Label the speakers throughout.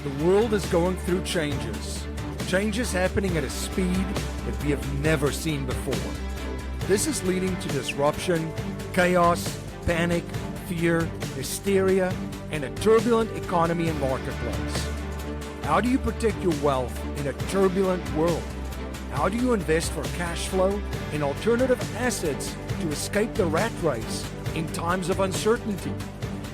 Speaker 1: The world is going through changes. Changes happening at a speed that we have never seen before. This is leading to disruption, chaos, panic, fear, hysteria, and a turbulent economy and marketplace. How do you protect your wealth in a turbulent world? How do you invest for cash flow in alternative assets to escape the rat race in times of uncertainty?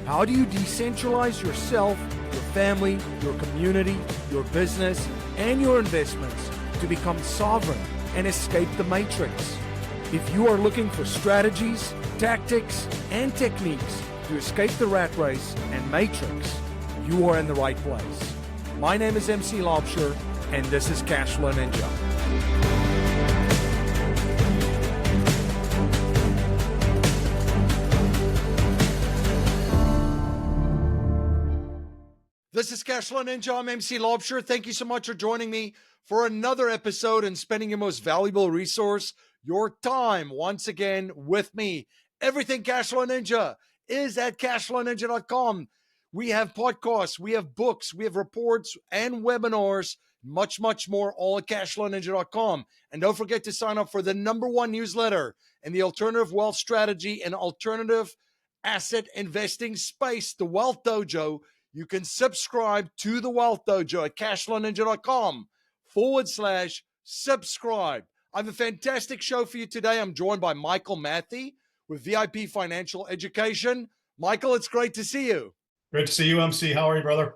Speaker 1: How do you decentralize yourself, your family, your community, your business, and your investments to become sovereign and escape the matrix? If you are looking for strategies, tactics, and techniques to escape the rat race and matrix, you are in the right place. My name is MC Lobsher, and this is Cashflow Ninja. This is Cashflow Ninja. I'm MC Lobsher. Thank you so much for joining me for another episode and spending your most valuable resource, your time, once again with me. Everything Cashflow Ninja is at cashflowninja.com. We have podcasts, we have books, we have reports and webinars, much, much more, all at cashflowninja.com. And don't forget to sign up for the #1 newsletter in the alternative wealth strategy and alternative asset investing space, the Wealth Dojo. You can subscribe to the Wealth Dojo at cashflowninja.com/subscribe. I have a fantastic show for you today. I'm joined by Michael Mathe with VIP Financial Education. Michael, it's great to see you.
Speaker 2: Great to see you, MC. How are you, brother?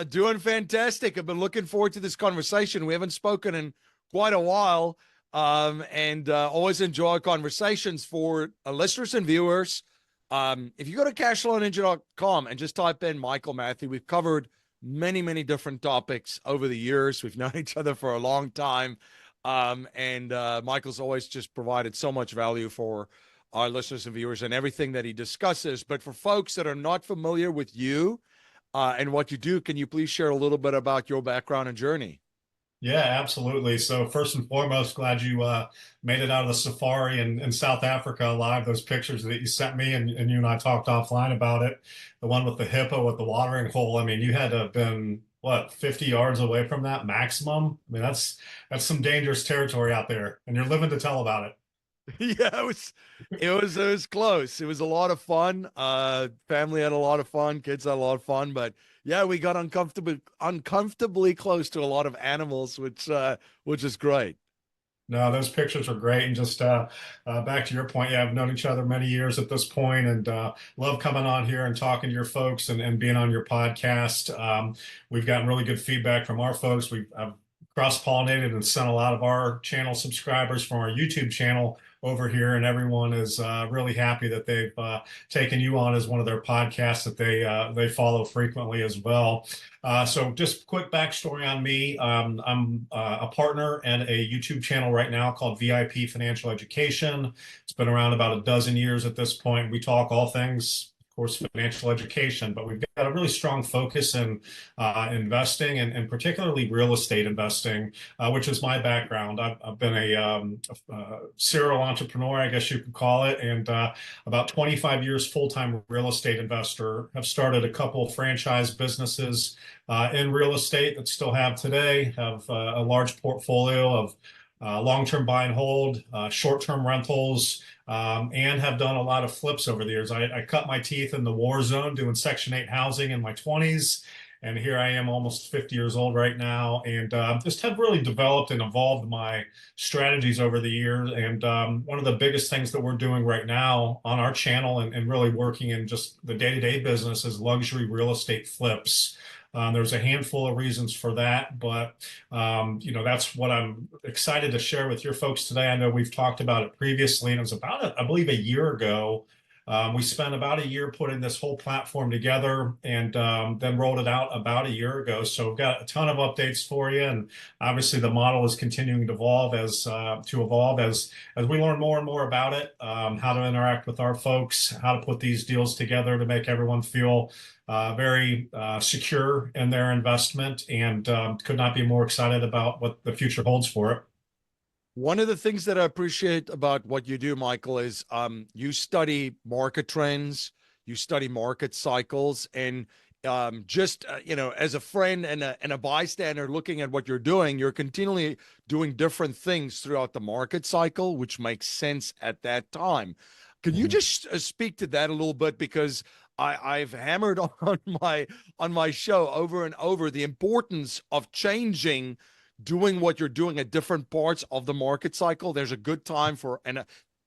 Speaker 1: Doing fantastic. I've been looking forward to this conversation. We haven't spoken in quite a while, and always enjoy conversations. For listeners and viewers, if you go to cashflowninja.com and just type in Michael Mathe, we've covered many, many different topics over the years. We've known each other for a long time, and Michael's always just provided so much value for our listeners and viewers and everything that he discusses. But for folks that are not familiar with you and what you do, can you please share a little bit about your background and journey?
Speaker 2: Yeah, absolutely. So first and foremost, glad you made it out of the safari in South Africa alive. Those pictures that you sent me, and you and I talked offline about it. The one with the hippo with the watering hole. I mean, you had to have been, what, 50 yards away from that maximum? I mean, that's some dangerous territory out there, and you're living to tell about it.
Speaker 1: Yeah, it was close. It was a lot of fun. Family had a lot of fun. Kids had a lot of fun. But yeah, we got uncomfortably close to a lot of animals, which is great.
Speaker 2: No, those pictures are great. And just back to your point, yeah, I've known each other many years at this point, and love coming on here and talking to your folks and being on your podcast. We've gotten really good feedback from our folks. I've cross-pollinated and sent a lot of our channel subscribers from our YouTube channel over here, and everyone is really happy that they've taken you on as one of their podcasts that they follow frequently as well. So just quick backstory on me. I'm a partner and a YouTube channel right now called VIP Financial Education. It's been around about a dozen years at this point. We talk all things, of course, financial education, but we've got a really strong focus in investing and particularly real estate investing, which is my background. I've been a serial entrepreneur, I guess you could call it, and about 25 years full-time real estate investor. Have started a couple of franchise businesses in real estate that still have today, have a large portfolio of long-term buy and hold, short-term rentals, and have done a lot of flips over the years. I cut my teeth in the war zone doing Section 8 housing in my 20s. And here I am almost 50 years old right now, and just have really developed and evolved my strategies over the years. And one of the biggest things that we're doing right now on our channel and really working in just the day-to-day business is luxury real estate flips. There's a handful of reasons for that, but that's what I'm excited to share with your folks today. I know we've talked about it previously, and it was about, I believe, a year ago. We spent about a year putting this whole platform together, and then rolled it out about a year ago. So we've got a ton of updates for you, and obviously the model is continuing to evolve as we learn more and more about it, how to interact with our folks, how to put these deals together to make everyone feel very secure in their investment, and could not be more excited about what the future holds for it.
Speaker 1: One of the things that I appreciate about what you do, Michael, is you study market trends, you study market cycles, and just as a friend and a bystander looking at what you're doing, you're continually doing different things throughout the market cycle, which makes sense at that time. Can you
Speaker 2: Mhm.
Speaker 1: just speak to that a little bit? Because I've hammered on my show over and over the importance of changing, doing what you're doing at different parts of the market cycle. There's a good time for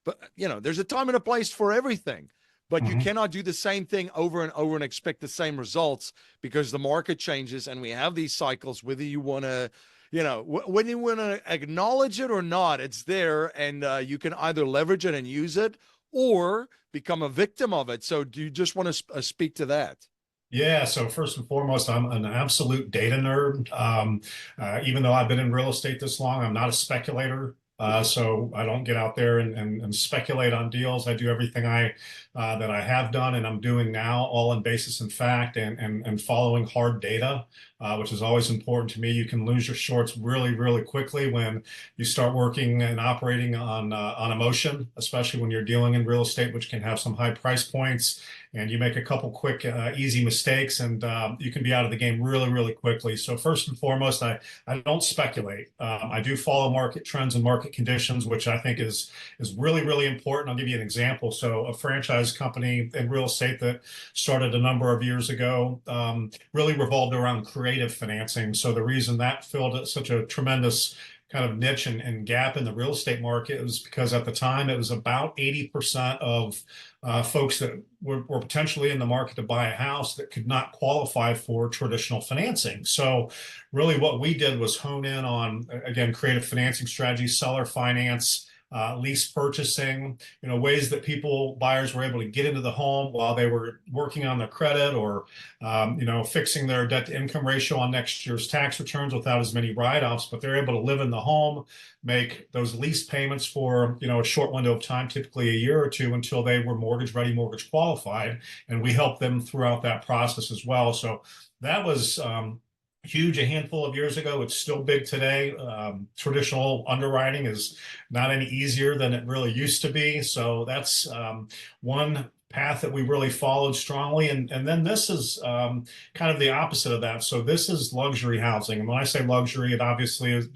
Speaker 1: but there's a time and a place for everything. But you
Speaker 2: Mhm.
Speaker 1: cannot do the same thing over and over and expect the same results, because the market changes and we have these cycles, whether you want to, when you want to acknowledge it or not, it's there. And you can either leverage it and use it or become a victim of it. So do you just want to speak to that?
Speaker 2: Yeah, so first and foremost, I'm an absolute data nerd. Even though I've been in real estate this long, I'm not a speculator. So I don't get out there and speculate on deals. I do everything that I have done and I'm doing now, all on basis and fact and following hard data, which is always important to me. You can lose your shorts really, really quickly when you start working and operating on emotion, especially when you're dealing in real estate, which can have some high price points, and you make a couple quick, easy mistakes, and you can be out of the game really, really quickly. So first and foremost, I don't speculate. I do follow market trends and market conditions, which I think is really, really important. I'll give you an example. So a franchise company in real estate that started a number of years ago really revolved around creative financing. So the reason that filled such a tremendous kind of niche and gap in the real estate market was because at the time it was about 80% of folks that were potentially in the market to buy a house that could not qualify for traditional financing. So really what we did was hone in on, again, creative financing strategies, seller finance, lease purchasing, ways that buyers were able to get into the home while they were working on their credit or, fixing their debt to income ratio on next year's tax returns without as many write-offs, but they're able to live in the home, make those lease payments for, a short window of time, typically a year or two, until they were mortgage ready, mortgage qualified. And we helped them throughout that process as well. So that was, huge a handful of years ago. It's still big today. Traditional underwriting is not any easier than it really used to be. So that's one path that we really followed strongly. And then this is kind of the opposite of that. So this is luxury housing. And when I say luxury, it obviously is,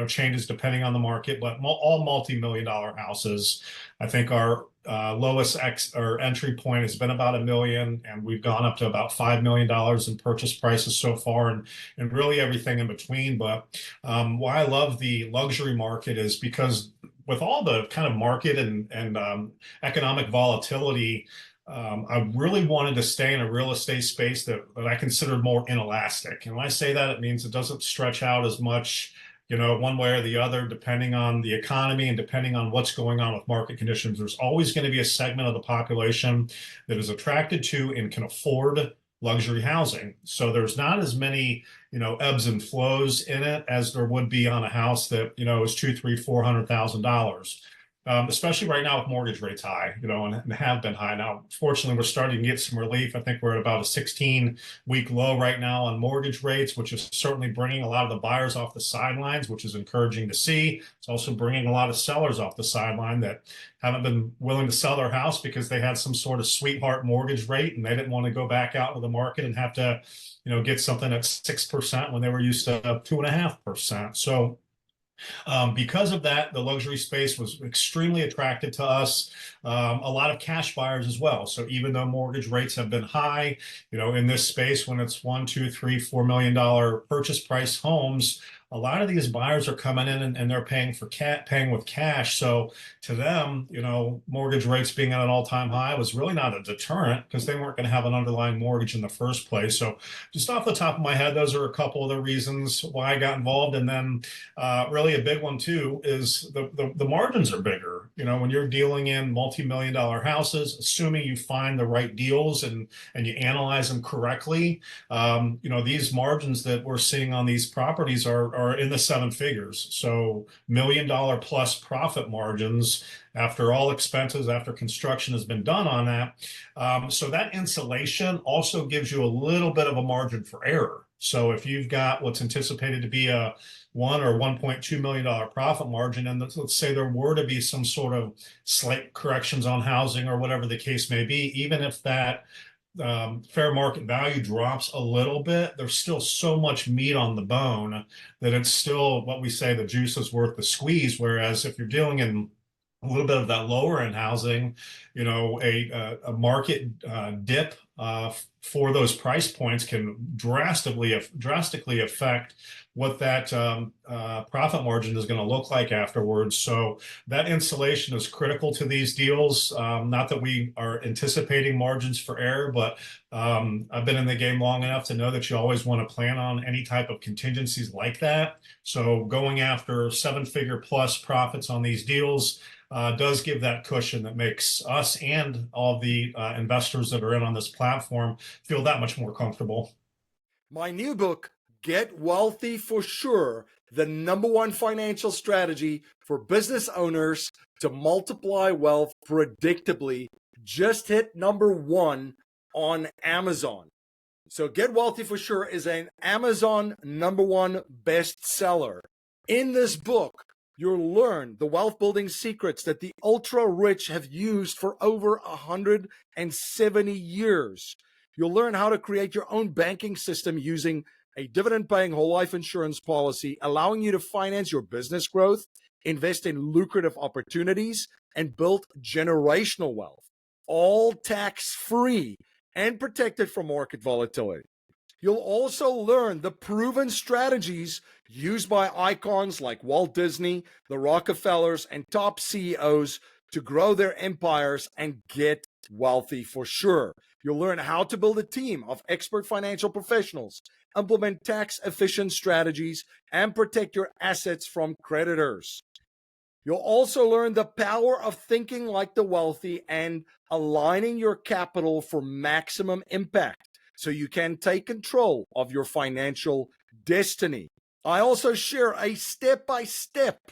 Speaker 2: changes depending on the market, but all multi-million dollar houses, I think our lowest or entry point has been about $1 million, and we've gone up to about $5 million in purchase prices so far, and really everything in between. But why I love the luxury market is because with all the kind of market and economic volatility, I really wanted to stay in a real estate space that I considered more inelastic. And when I say that, it means it doesn't stretch out as much, one way or the other, depending on the economy and depending on what's going on with market conditions. There's always going to be a segment of the population that is attracted to and can afford luxury housing. So there's not as many, ebbs and flows in it as there would be on a house that, is two, three, $400,000. Especially right now with mortgage rates high, and have been high. Now, fortunately, we're starting to get some relief. I think we're at about a 16-week low right now on mortgage rates, which is certainly bringing a lot of the buyers off the sidelines, which is encouraging to see. It's also bringing a lot of sellers off the sideline that haven't been willing to sell their house because they had some sort of sweetheart mortgage rate and they didn't want to go back out to the market and have to, get something at 6% when they were used to 2.5%. So because of that, the luxury space was extremely attractive to us. A lot of cash buyers as well. So even though mortgage rates have been high, in this space, when it's $1, $2, $3, $4 million purchase price homes, a lot of these buyers are coming in and they're paying with cash. So to them, mortgage rates being at an all-time high was really not a deterrent because they weren't going to have an underlying mortgage in the first place. So just off the top of my head, those are a couple of the reasons why I got involved. And then really a big one too is the margins are bigger. When you're dealing in multi-million dollar houses, assuming you find the right deals and you analyze them correctly, these margins that we're seeing on these properties are in the seven figures. So $1 million plus profit margins after all expenses, after construction has been done on that. So that insulation also gives you a little bit of a margin for error. So if you've got what's anticipated to be a $1 or $1.2 million profit margin, and let's say there were to be some sort of slight corrections on housing or whatever the case may be, even if that fair market value drops a little bit, there's still so much meat on the bone that it's still what we say the juice is worth the squeeze. Whereas if you're dealing in a little bit of that lower end housing, a market dip for those price points can drastically affect what that profit margin is going to look like afterwards. So that insulation is critical to these deals. Not that we are anticipating margins for error, but I've been in the game long enough to know that you always want to plan on any type of contingencies like that. So going after seven-figure plus profits on these deals does give that cushion that makes us and all the investors that are in on this platform feel that much more comfortable.
Speaker 1: My new book, Get Wealthy for Sure, the #1 financial strategy for business owners to multiply wealth predictably, just hit #1 on Amazon. So Get Wealthy for Sure is an Amazon #1 bestseller. In this book, you'll learn the wealth building secrets that the ultra rich have used for over 170 years. You'll learn how to create your own banking system using a dividend paying whole life insurance policy, allowing you to finance your business growth, invest in lucrative opportunities, and build generational wealth, all tax free and protected from market volatility. You'll also learn the proven strategies used by icons like Walt Disney, the Rockefellers, and top CEOs to grow their empires and get wealthy for sure. You'll learn how to build a team of expert financial professionals, implement tax efficient strategies, and protect your assets from creditors. You'll also learn the power of thinking like the wealthy and aligning your capital for maximum impact so you can take control of your financial destiny. I also share a step-by-step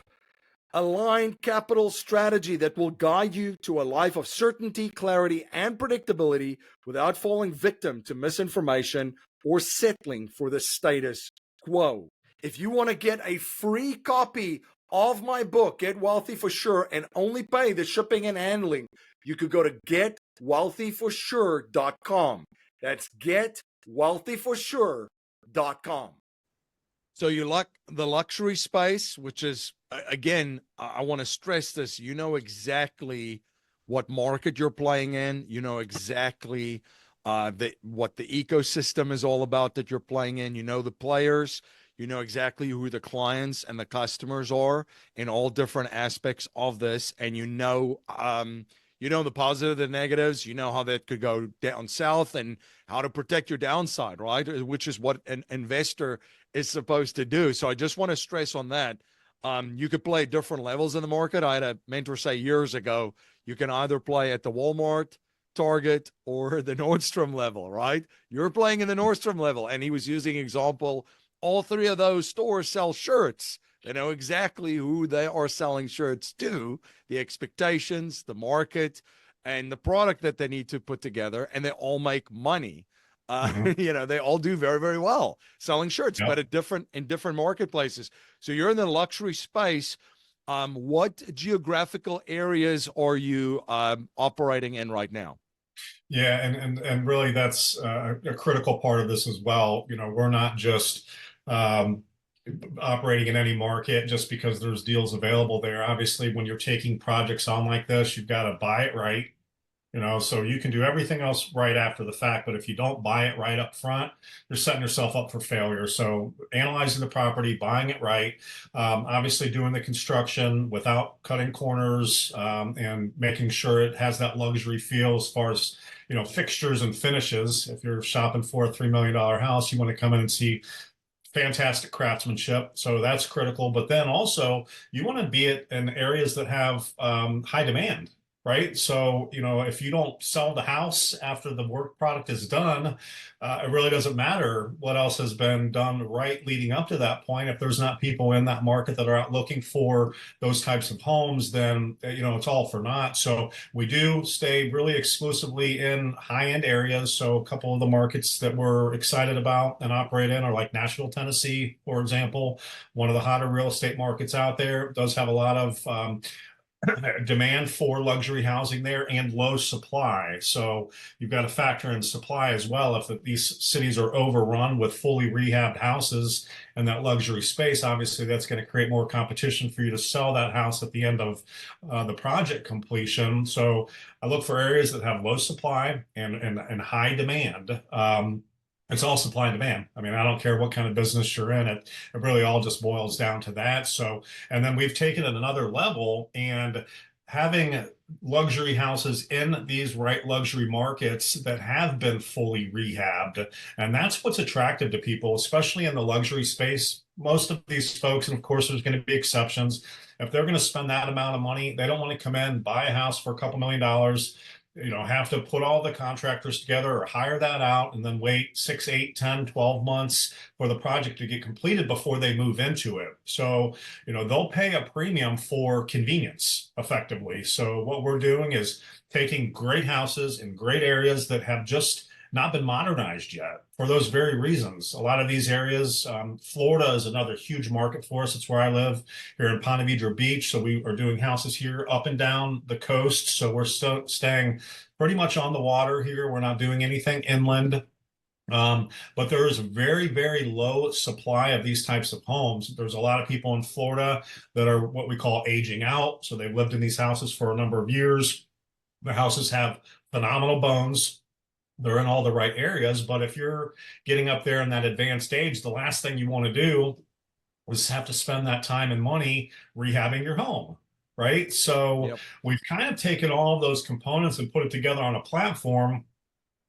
Speaker 1: aligned capital strategy that will guide you to a life of certainty, clarity, and predictability without falling victim to misinformation or settling for the status quo. If you want to get a free copy of my book, Get Wealthy for Sure, and only pay the shipping and handling, you could go to getwealthyforsure.com. That's getwealthyforsure.com. So you like the luxury space, which is, again, I want to stress this. You know exactly what market you're playing in. You know exactly what the ecosystem is all about that you're playing in. You know the players. You know exactly who the clients and the customers are in all different aspects of this. And you know the positive, the negatives, you know how that could go down south and how to protect your downside, right? Which is what an investor is supposed to do. So I just want to stress on that. You could play at different levels in the market. I had a mentor say years ago, you can either play at the Walmart, Target, or the Nordstrom level, right? You're playing in the Nordstrom level. And he was using example, all three of those stores sell shirts. They know exactly who they are selling shirts to, the expectations, the market, and the product that they need to put together, and they all make money. They all do very, very well selling shirts,
Speaker 2: Yep.
Speaker 1: but in different marketplaces. So you're in the luxury space. What geographical areas are you operating in right now?
Speaker 2: Yeah, and really that's a critical part of this as well. We're not just operating in any market just because there's deals available there. Obviously, when you're taking projects on like this, you've got to buy it right. So you can do everything else right after the fact, but if you don't buy it right up front, you're setting yourself up for failure. So analyzing the property, buying it right, obviously doing the construction without cutting corners, and making sure it has that luxury feel as far as, fixtures and finishes. If you're shopping for a $3 million house, you want to come in and see fantastic craftsmanship. So that's critical. But then also you want to be in areas that have high demand. Right. So, if you don't sell the house after the work product is done, it really doesn't matter what else has been done right leading up to that point. If there's not people in that market that are out looking for those types of homes, then, it's all for naught. So we do stay really exclusively in high-end areas. So a couple of the markets that we're excited about and operate in are like Nashville, Tennessee, for example, one of the hotter real estate markets out there. It does have a lot of demand for luxury housing there and low supply. So you've got to factor in supply as well. If these cities are overrun with fully rehabbed houses and that luxury space, obviously that's going to create more competition for you to sell that house at the end of the project completion. So I look for areas that have low supply and high demand. It's all supply and demand. I mean, I don't care what kind of business you're in. It really all just boils down to that. So, and then we've taken it another level and having luxury houses in these right luxury markets that have been fully rehabbed. And that's what's attractive to people, especially in the luxury space. Most of these folks, and of course, there's going to be exceptions. If they're going to spend that amount of money, they don't want to come in, buy a house for a couple $1 million, have to put all the contractors together or hire that out and then wait 6, 8, 10, 12 months for the project to get completed before they move into it. So, they'll pay a premium for convenience effectively. So what we're doing is taking great houses in great areas that have just not been modernized yet for those very reasons. A lot of these areas, Florida is another huge market for us. It's where I live here in Ponte Vedra Beach. So we are doing houses here up and down the coast. So we're staying pretty much on the water here. We're not doing anything inland. But there is a very, very low supply of these types of homes. There's a lot of people in Florida that are what we call aging out. So they've lived in these houses for a number of years. The houses have phenomenal bones. They're in all the right areas, but if you're getting up there in that advanced age, the last thing you want to do is have to spend that time and money rehabbing your home, right? So
Speaker 1: Yep.
Speaker 2: we've kind of taken all of those components and put it together on a platform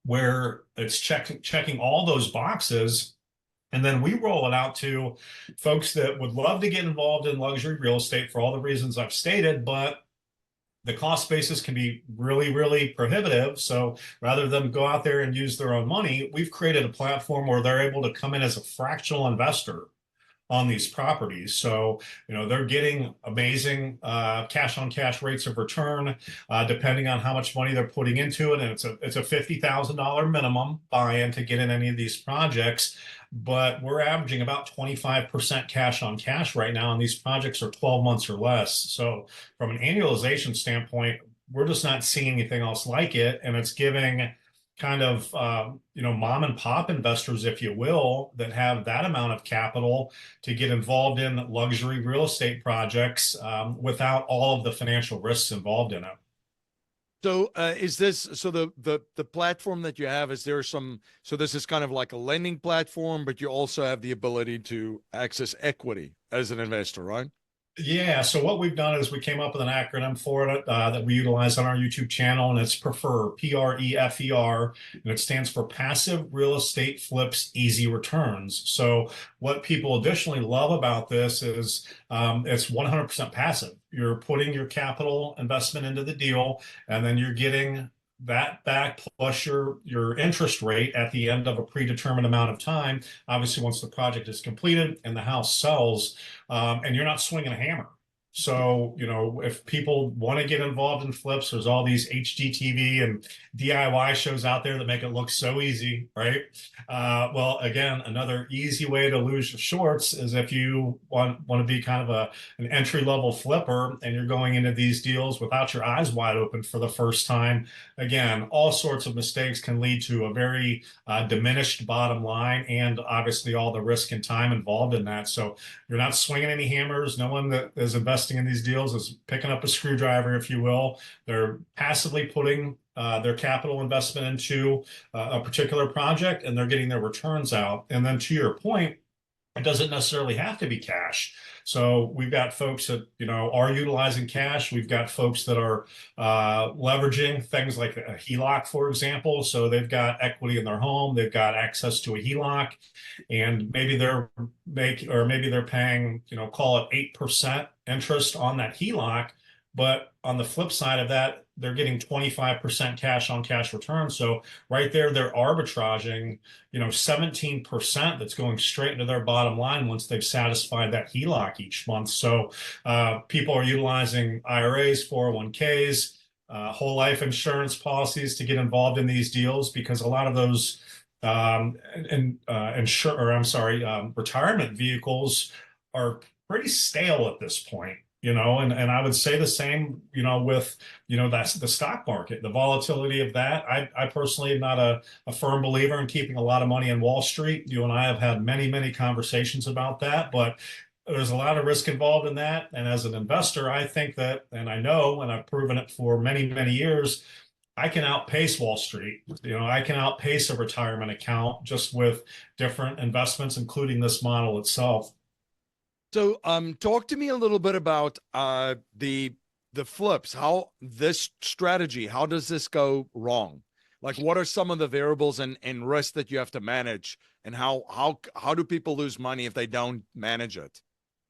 Speaker 2: where it's checking all those boxes. And then we roll it out to folks that would love to get involved in luxury real estate for all the reasons I've stated, but the cost basis can be really, really prohibitive. So rather than go out there and use their own money, we've created a platform where they're able to come in as a fractional investor on these properties. So, they're getting amazing cash on cash rates of return, depending on how much money they're putting into it. And it's a $50,000 minimum buy-in to get in any of these projects. But we're averaging about 25% cash on cash right now, and these projects are 12 months or less. So from an annualization standpoint, we're just not seeing anything else like it. And it's giving kind of, mom and pop investors, if you will, that have that amount of capital to get involved in luxury real estate projects without all of the financial risks involved in it.
Speaker 1: So is this so the platform that you have, is there some, so this is kind of like a lending platform, but you also have the ability to access equity as an investor, right?
Speaker 2: Yeah, so what we've done is we came up with an acronym for it that we utilize on our YouTube channel, and it's PREFER, PREFER, and it stands for Passive Real Estate Flips Easy Returns. So what people additionally love about this is it's 100% passive. You're putting your capital investment into the deal, and then you're getting that back plus your interest rate at the end of a predetermined amount of time. Obviously, once the project is completed and the house sells, and you're not swinging a hammer. So, if people want to get involved in flips, there's all these HGTV and DIY shows out there that make it look so easy, right? Well, again, another easy way to lose your shorts is if you want to be kind of an entry-level flipper and you're going into these deals without your eyes wide open for the first time. Again, all sorts of mistakes can lead to a very diminished bottom line, and obviously all the risk and time involved in that. So you're not swinging any hammers. No one that is investing in these deals is picking up a screwdriver, if you will. They're passively putting their capital investment into a particular project, and they're getting their returns out. And then to your point, it doesn't necessarily have to be cash. So we've got folks that are utilizing cash. We've got folks that are leveraging things like a HELOC, for example. So they've got equity in their home, they've got access to a HELOC, and maybe they're paying call it 8% interest on that HELOC. But on the flip side of that, they're getting 25% cash on cash return. So right there, they're arbitraging, 17% that's going straight into their bottom line once they've satisfied that HELOC each month. So people are utilizing IRAs, 401ks, whole life insurance policies to get involved in these deals, because a lot of those retirement vehicles are pretty stale at this point. and I would say the same, with, that's the stock market, the volatility of that. I personally am not a firm believer in keeping a lot of money in Wall Street. You and I have had many, many conversations about that, but there's a lot of risk involved in that. And as an investor, I think that, and I know, and I've proven it for many, many years, I can outpace Wall Street. I can outpace a retirement account just with different investments, including this model itself.
Speaker 1: So, talk to me a little bit about the flips. How this strategy? How does this go wrong? Like, what are some of the variables and risks that you have to manage, and how do people lose money if they don't manage it?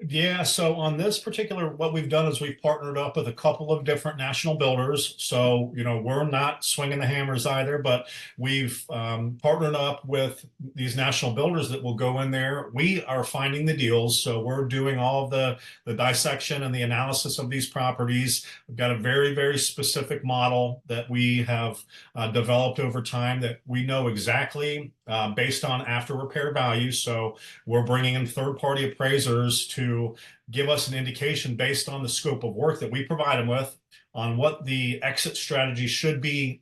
Speaker 2: Yeah, so on this particular, what we've done is we've partnered up with a couple of different national builders. So, we're not swinging the hammers either, but we've partnered up with these national builders that will go in there. We are finding the deals. So we're doing all of the dissection and the analysis of these properties. We've got a very, very specific model that we have developed over time that we know exactly based on after repair value. So we're bringing in third-party appraisers to give us an indication based on the scope of work that we provide them with on what the exit strategy should be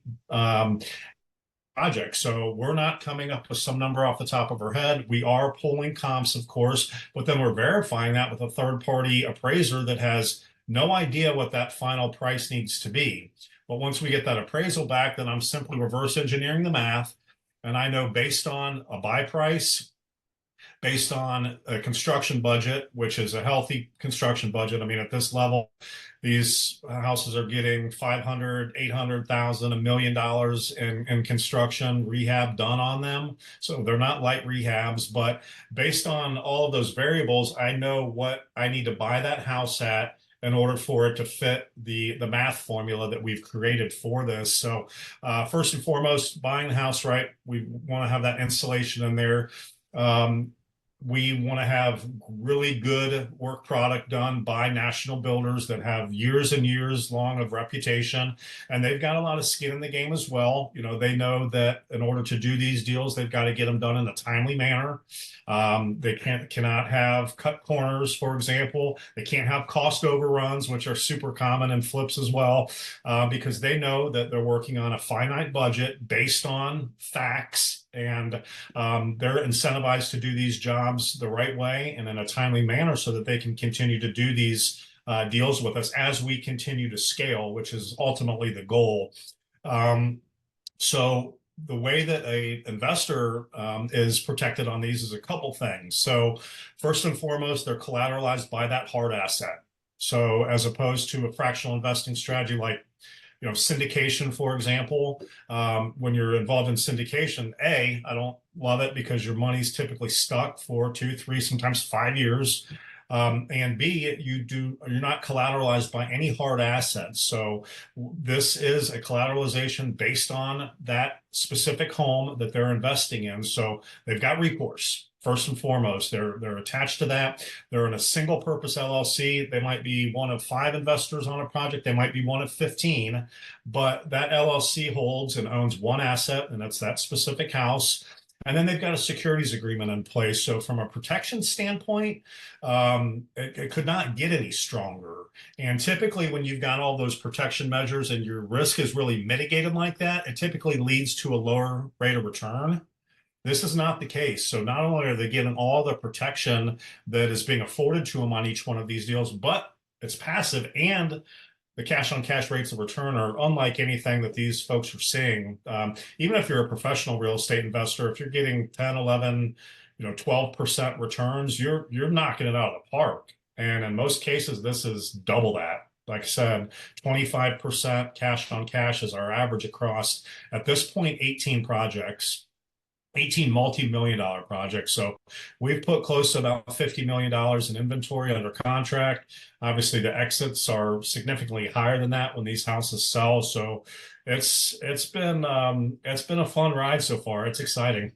Speaker 2: project. So we're not coming up with some number off the top of our head. We are pulling comps, of course, but then we're verifying that with a third-party appraiser that has no idea what that final price needs to be. But once we get that appraisal back, then I'm simply reverse engineering the math. And I know based on a buy price, based on a construction budget, which is a healthy construction budget. I mean, at this level, these houses are getting 500, 800,000, $1 million in construction rehab done on them. So they're not light rehabs, but based on all of those variables, I know what I need to buy that house at in order for it to fit the math formula that we've created for this. So first and foremost, buying the house right, we want to have that insulation in there. We want to have really good work product done by national builders that have years and years long of reputation, and they've got a lot of skin in the game as well. They know that in order to do these deals, they've got to get them done in a timely manner. They cannot have cut corners, for example. They can't have cost overruns, which are super common in flips as well, because they know that they're working on a finite budget based on facts, and they're incentivized to do these jobs the right way and in a timely manner so that they can continue to do these deals with us as we continue to scale, which is ultimately the goal. So the way that a investor is protected on these is a couple things. So first and foremost, they're collateralized by that hard asset. So as opposed to a fractional investing strategy like syndication, for example, when you're involved in syndication, I don't love it because your money's typically stuck for 2, 3, sometimes 5 years. And B, you're not collateralized by any hard assets. So this is a collateralization based on that specific home that they're investing in. So they've got recourse. First and foremost, they're attached to that. They're in a single purpose LLC. They might be one of 5 investors on a project. They might be one of 15, but that LLC holds and owns one asset, and that's that specific house. And then they've got a securities agreement in place. So from a protection standpoint, it could not get any stronger. And typically when you've got all those protection measures and your risk is really mitigated like that, it typically leads to a lower rate of return. This is not the case. So not only are they getting all the protection that is being afforded to them on each one of these deals, but it's passive, and the cash on cash rates of return are unlike anything that these folks are seeing. Even if you're a professional real estate investor, if you're getting 10, 11, 12% returns, you're knocking it out of the park. And in most cases, this is double that. Like I said, 25% cash on cash is our average across, at this point, 18 projects. 18 multi-million-dollar projects. So we've put close to about $50 million in inventory under contract. Obviously, the exits are significantly higher than that when these houses sell. So it's been a fun ride so far. It's exciting.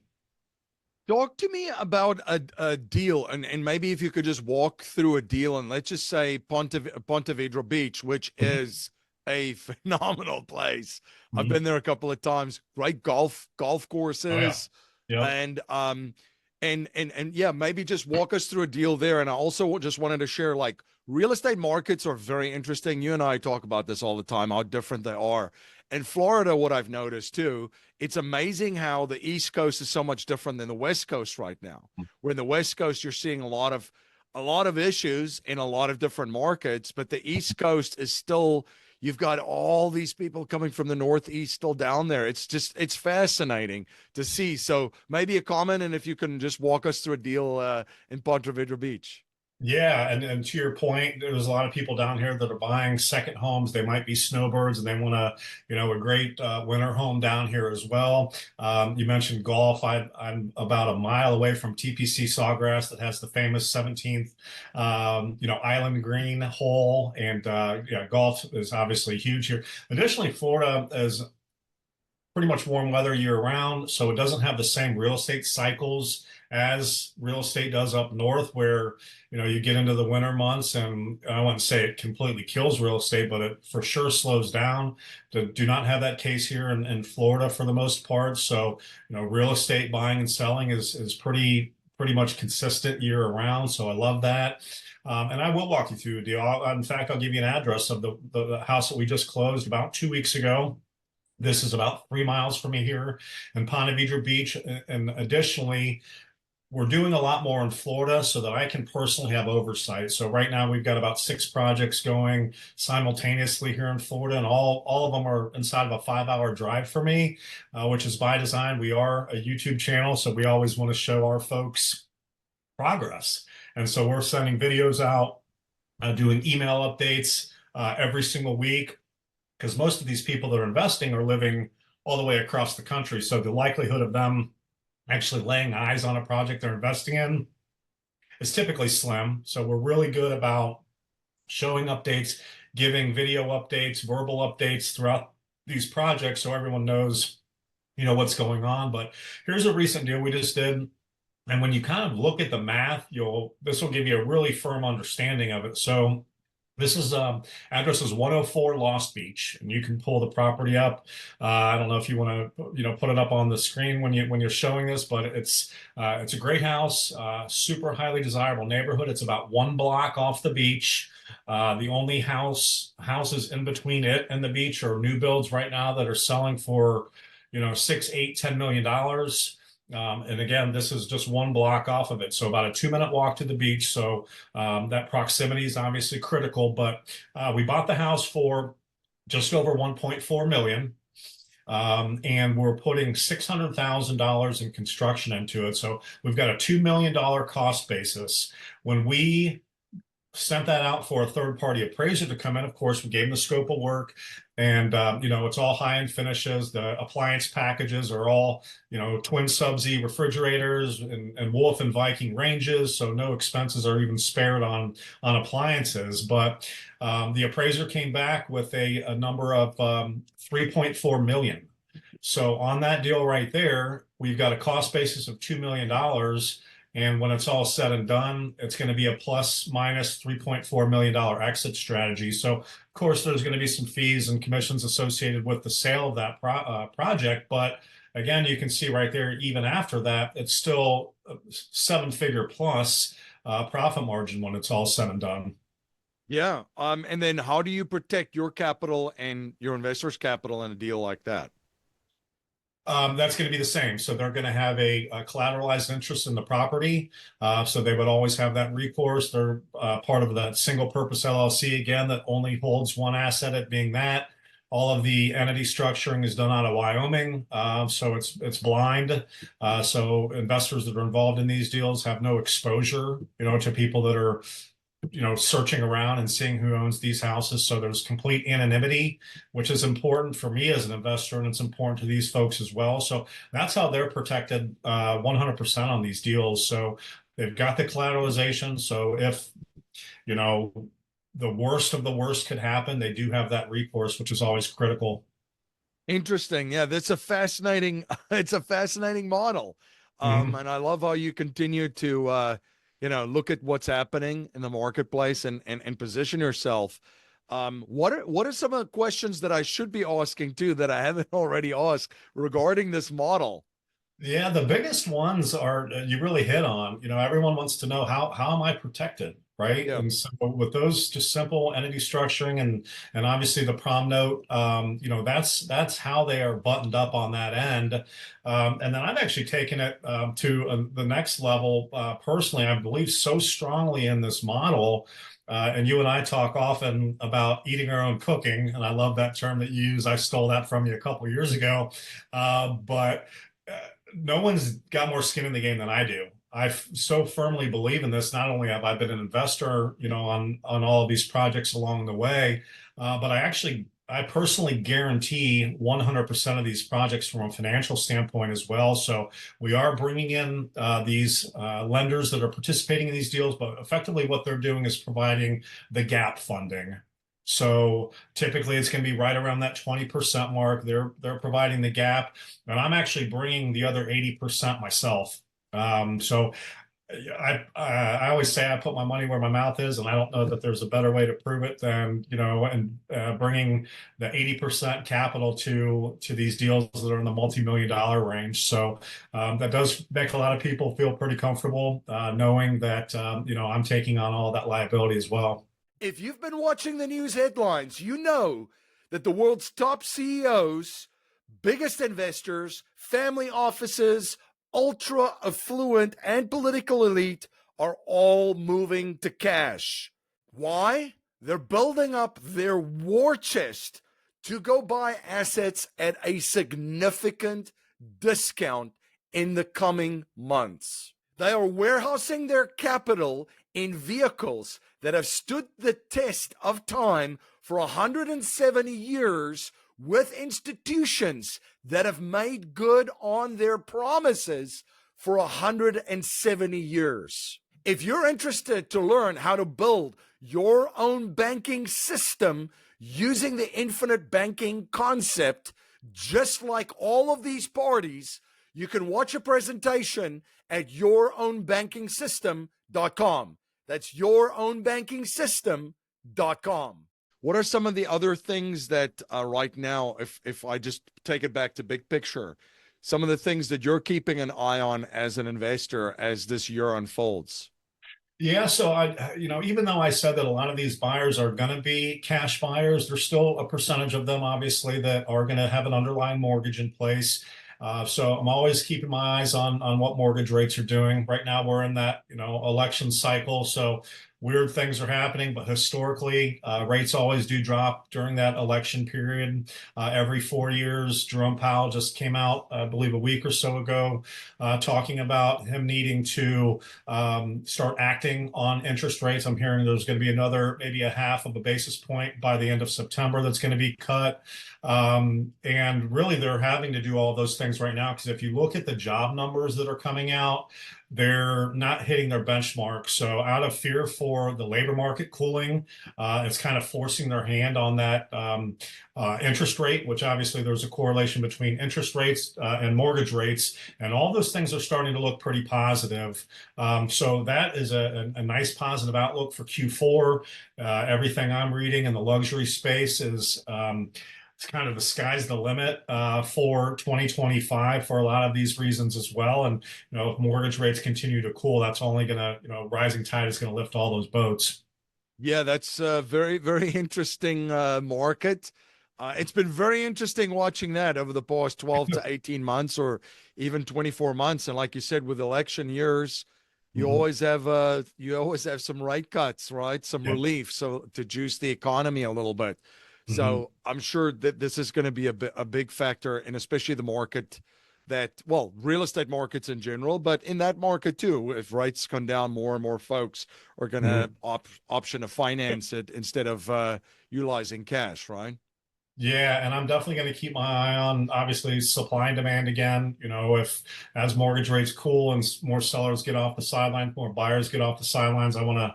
Speaker 1: Talk to me about a deal, and maybe if you could just walk through a deal, and let's just say Ponte Vedra Beach, which is a phenomenal place. I've been there a couple of times. Great golf
Speaker 2: Oh yeah.
Speaker 1: courses.
Speaker 2: Yep.
Speaker 1: And And yeah, maybe just walk us through a deal there. And I also just wanted to share, like, real estate markets are very interesting. You and I talk about this all the time, how different they are. In Florida, what I've noticed too, it's amazing how the East Coast is so much different than the West Coast right now. Where in the West Coast, you're seeing a lot of issues in a lot of different markets, but the East Coast is still, you've got all these people coming from the Northeast still down there. It's fascinating to see. So maybe a comment, and if you can just walk us through a deal in Ponte Vedra Beach.
Speaker 2: Yeah, and to your point, there's a lot of people down here that are buying second homes. They might be snowbirds and they want a great winter home down here as well. You mentioned golf. I'm about a mile away from TPC Sawgrass that has the famous 17th, Island Green hole, and yeah, golf is obviously huge here. Additionally, Florida is pretty much warm weather year round, so it doesn't have the same real estate cycles as real estate does up north, where you get into the winter months, and I wouldn't say it completely kills real estate, but it for sure slows down. Do not have that case here in Florida for the most part. So real estate buying and selling is pretty much consistent year around. So I love that. And I will walk you through a deal. In fact, I'll give you an address of the house that we just closed about 2 weeks ago. This is about 3 miles from me here in Ponte Vedra Beach. And additionally, we're doing a lot more in Florida so that I can personally have oversight. So right now we've got about 6 projects going simultaneously here in Florida, and all of them are inside of a 5-hour drive for me, which is by design. We are a YouTube channel, so we always want to show our folks progress. And so we're sending videos out, doing email updates every single week, because most of these people that are investing are living all the way across the country. So the likelihood of them actually laying eyes on a project they're investing in is typically slim. So we're really good about showing updates, giving video updates, verbal updates throughout these projects so everyone knows, what's going on. But here's a recent deal we just did. And when you kind of look at the math, this will give you a really firm understanding of it. So this is address is 104 Lost Beach, and you can pull the property up. I don't know if you want to, put it up on the screen when you're showing this, but it's a great house, super highly desirable neighborhood. It's about 1 block off the beach. The only houses in between it and the beach are new builds right now that are selling for, 6, 8, $10 million. And again, this is just 1 block off of it. So about a 2-minute walk to the beach. So that proximity is obviously critical, but we bought the house for just over 1.4 million. And we're putting $600,000 in construction into it. So we've got a $2 million cost basis. When we sent that out for a third-party appraiser to come in, of course, we gave them the scope of work, and it's all high-end finishes. The appliance packages are all twin Sub-Z refrigerators and Wolf and Viking ranges, so no expenses are even spared on appliances. But the appraiser came back with a number of 3.4 million. So on that deal right there, we've got a cost basis of $2 million. And when it's all said and done, it's going to be a plus minus $3.4 million exit strategy. So, of course, there's going to be some fees and commissions associated with the sale of that project. But again, you can see right there, even after that, it's still a 7-figure plus profit margin when it's all said and done.
Speaker 1: Yeah. And then how do you protect your capital and your investors' capital in a deal like that?
Speaker 2: That's going to be the same. So they're going to have a collateralized interest in the property. So they would always have that recourse. They're part of that single purpose LLC, again, that only holds one asset, it being that. All of the entity structuring is done out of Wyoming. So it's blind. So investors that are involved in these deals have no exposure, to people that are searching around and seeing who owns these houses. So there's complete anonymity, which is important for me as an investor, and it's important to these folks as well. So that's how they're protected 100% on these deals. So they've got the collateralization. So if, the worst of the worst could happen, they do have that recourse, which is always critical.
Speaker 1: Interesting. Yeah, that's a fascinating, it's a fascinating model.
Speaker 2: Mhm.
Speaker 1: And I love how you continue to look at what's happening in the marketplace and position yourself. What are some of the questions that I should be asking too that I haven't already asked regarding this model?
Speaker 2: Yeah, the biggest ones are you really hit on. Everyone wants to know how am I protected, right?
Speaker 1: Yeah.
Speaker 2: And so with those just simple entity structuring and obviously the prom note, that's how they are buttoned up on that end. And then I've actually taken it to the next level. Personally, I believe so strongly in this model. And you and I talk often about eating our own cooking, and I love that term that you use. I stole that from you a couple years ago, but no one's got more skin in the game than I do. I so firmly believe in this. Not only have I been an investor, on all of these projects along the way, but I personally guarantee 100% of these projects from a financial standpoint as well. So we are bringing in these lenders that are participating in these deals, but effectively what they're doing is providing the gap funding. So typically it's going to be right around that 20% mark. They're providing the gap, and I'm actually bringing the other 80% myself. So I always say I put my money where my mouth is, and I don't know that there's a better way to prove it than and bringing the 80% capital to these deals that are in the multi-million-dollar range. So that does make a lot of people feel pretty comfortable knowing that I'm taking on all that liability as well.
Speaker 1: If you've been watching the news headlines, you know that the world's top CEOs, biggest investors, family offices, ultra affluent, and political elite are all moving to cash. Why? They're building up their war chest to go buy assets at a significant discount in the coming months. They are warehousing their capital in vehicles that have stood the test of time for 170 years with institutions that have made good on their promises for 170 years. If you're interested to learn how to build your own banking system using the infinite banking concept, just like all of these parties, you can watch a presentation at yourownbankingsystem.com. That's yourownbankingsystem.com. What are some of the other things that right now, if I just take it back to big picture, some of the things that you're keeping an eye on as an investor as this year unfolds?
Speaker 2: Yeah, so even though I said that a lot of these buyers are going to be cash buyers, there's still a percentage of them, obviously, that are going to have an underlying mortgage in place. So I'm always keeping my eyes on what mortgage rates are doing. Right now, we're in that election cycle, so weird things are happening. But historically, rates always do drop during that election period. Every 4 years, Jerome Powell just came out, I believe, a week or so ago, talking about him needing to start acting on interest rates. I'm hearing there's going to be another maybe a half of a basis point by the end of September that's going to be cut. And really, they're having to do all those things right now because if you look at the job numbers that are coming out, they're not hitting their benchmark. So, out of fear for the labor market cooling, it's kind of forcing their hand on that interest rate, which obviously there's a correlation between interest rates and mortgage rates. And all those things are starting to look pretty positive. So, that is a nice positive outlook for Q4. Everything I'm reading in the luxury space is it's kind of the sky's the limit for 2025 for a lot of these reasons as well. And if mortgage rates continue to cool, that's only going to rising tide is going to lift all those boats.
Speaker 1: Yeah, that's a very, very interesting market. It's been very interesting watching that over the past 12 to 18 months or even 24 months. And like you said, with election years,
Speaker 2: Mhm.
Speaker 1: you always have some rate cuts, right? Some
Speaker 2: Yeah.
Speaker 1: relief, so to juice the economy a little bit.
Speaker 2: Mhm.
Speaker 1: So I'm sure that this is going to be a big factor, and especially the market that, well, real estate markets in general, but in that market too, if rates come down, more and more folks are going to
Speaker 2: Mhm.
Speaker 1: option to finance it instead of utilizing cash, right?
Speaker 2: Yeah, and I'm definitely going to keep my eye on obviously supply and demand again. If as mortgage rates cool and more sellers get off the sidelines, more buyers get off the sidelines, I want to,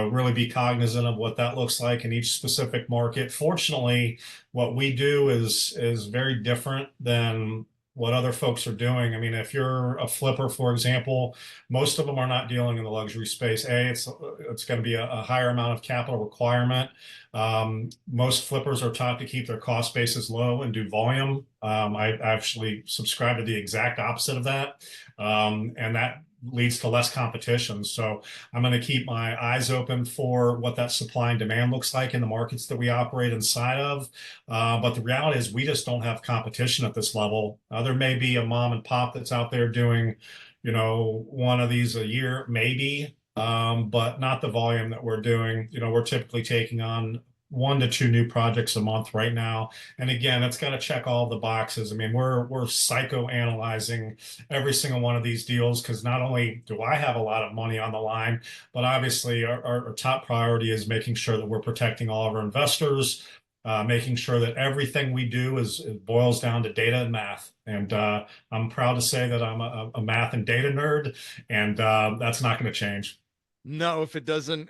Speaker 2: really be cognizant of what that looks like in each specific market. Fortunately, what we do is very different than what other folks are doing. I mean, if you're a flipper, for example, most of them are not dealing in the luxury space. It's going to be a higher amount of capital requirement. Most flippers are taught to keep their cost bases low and do volume. I actually subscribe to the exact opposite of that, and that leads to less competition. So I'm going to keep my eyes open for what that supply and demand looks like in the markets that we operate inside of. But the reality is we just don't have competition at this level. There may be a mom and pop that's out there doing, one of these a year, maybe, but not the volume that we're doing. We're typically taking on 1 to 2 new projects a month right now. And again, it's got to check all the boxes. I mean, we're psychoanalyzing every single one of these deals because not only do I have a lot of money on the line, but obviously our top priority is making sure that we're protecting all of our investors, making sure that everything we do it boils down to data and math. And I'm proud to say that I'm a math and data nerd, and that's not going to change.
Speaker 1: No, if it doesn't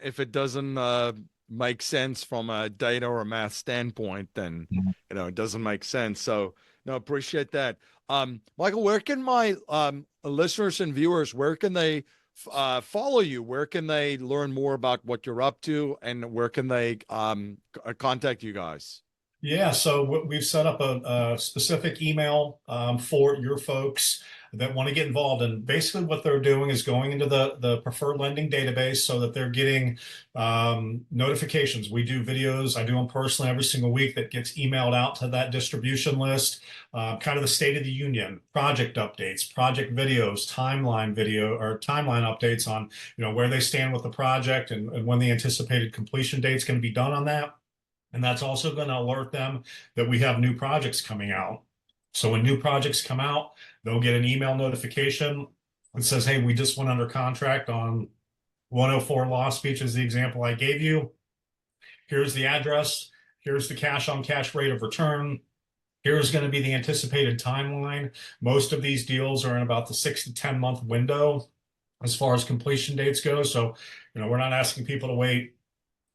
Speaker 1: make sense from a data or a math standpoint, then it doesn't make sense. So no, appreciate that. Michael, where can my listeners and viewers, where can they follow you? Where can they learn more about what you're up to, and where can they contact you guys?
Speaker 2: Yeah, so we've set up a specific email for your folks that want to get involved. And basically what they're doing is going into the preferred lending database so that they're getting notifications. We do videos. I do them personally every single week that gets emailed out to that distribution list, kind of the state of the union, project updates, project videos, timeline updates on, where they stand with the project and when the anticipated completion date is going to be done on that. And that's also going to alert them that we have new projects coming out. So when new projects come out, they'll get an email notification that says, hey, we just went under contract on 104 Lost Beach is the example I gave you. Here's the address. Here's the cash on cash rate of return. Here's going to be the anticipated timeline. Most of these deals are in about the 6 to 10 month window as far as completion dates go. So, we're not asking people to wait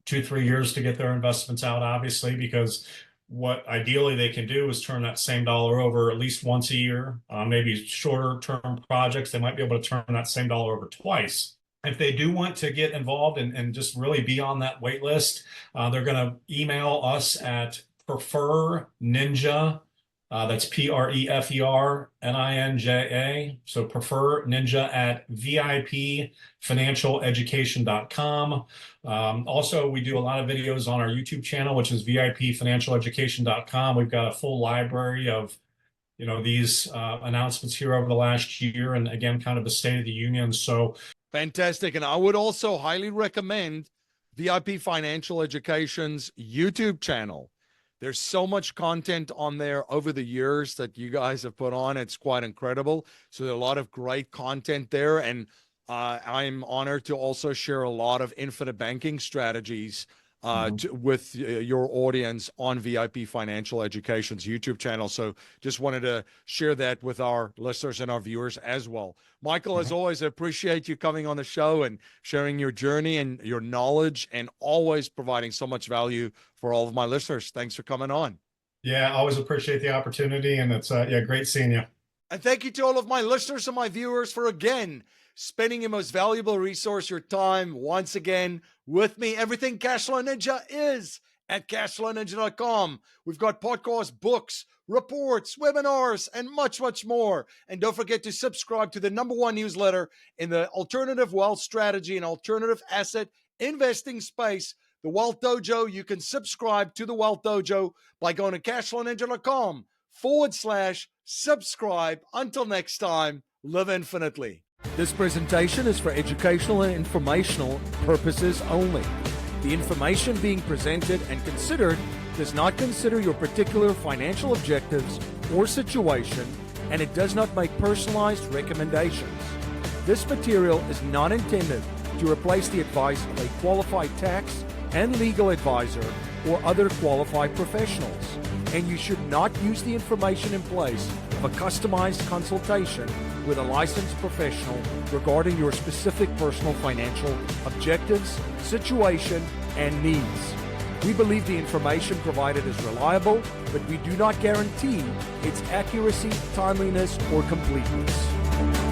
Speaker 2: 2-3 years to get their investments out, obviously, because what ideally they can do is turn that same dollar over at least once a year. Maybe shorter term projects, they might be able to turn that same dollar over twice. If they do want to get involved and just really be on that wait list, they're going to email us at preferninja. That's PREFERNINJA. So preferninja at VIPfinancialeducation.com. Also, we do a lot of videos on our YouTube channel, which is VIPfinancialeducation.com. We've got a full library of these announcements here over the last year, and again, kind of the state of the union. So
Speaker 1: fantastic. And I would also highly recommend VIP Financial Education's YouTube channel. There's so much content on there over the years that you guys have put on. It's quite incredible. So there's a lot of great content there. And I'm honored to also share a lot of infinite banking strategies with your audience on VIP Financial Education's YouTube channel. So just wanted to share that with our listeners and our viewers as well. Michael, as always, I appreciate you coming on the show and sharing your journey and your knowledge and always providing so much value for all of my listeners. Thanks for coming on.
Speaker 2: Yeah, I always appreciate the opportunity, and it's great seeing you.
Speaker 1: And thank you to all of my listeners and my viewers for again spending your most valuable resource, your time, once again with me. Everything Cashflow Ninja is at cashflowninja.com. We've got podcasts, books, reports, webinars, and much, much more. And don't forget to subscribe to the #1 newsletter in the alternative wealth strategy and alternative asset investing space, the Wealth Dojo. You can subscribe to the Wealth Dojo by going to cashflowninja.com/subscribe. Until next time, live infinitely. This presentation is for educational and informational purposes only. The information being presented and considered does not consider your particular financial objectives or situation, and it does not make personalized recommendations. This material is not intended to replace the advice of a qualified tax and legal advisor or other qualified professionals, and you should not use the information in place of a customized consultation with a licensed professional regarding your specific personal financial objectives, situation, and needs. We believe the information provided is reliable, but we do not guarantee its accuracy, timeliness, or completeness.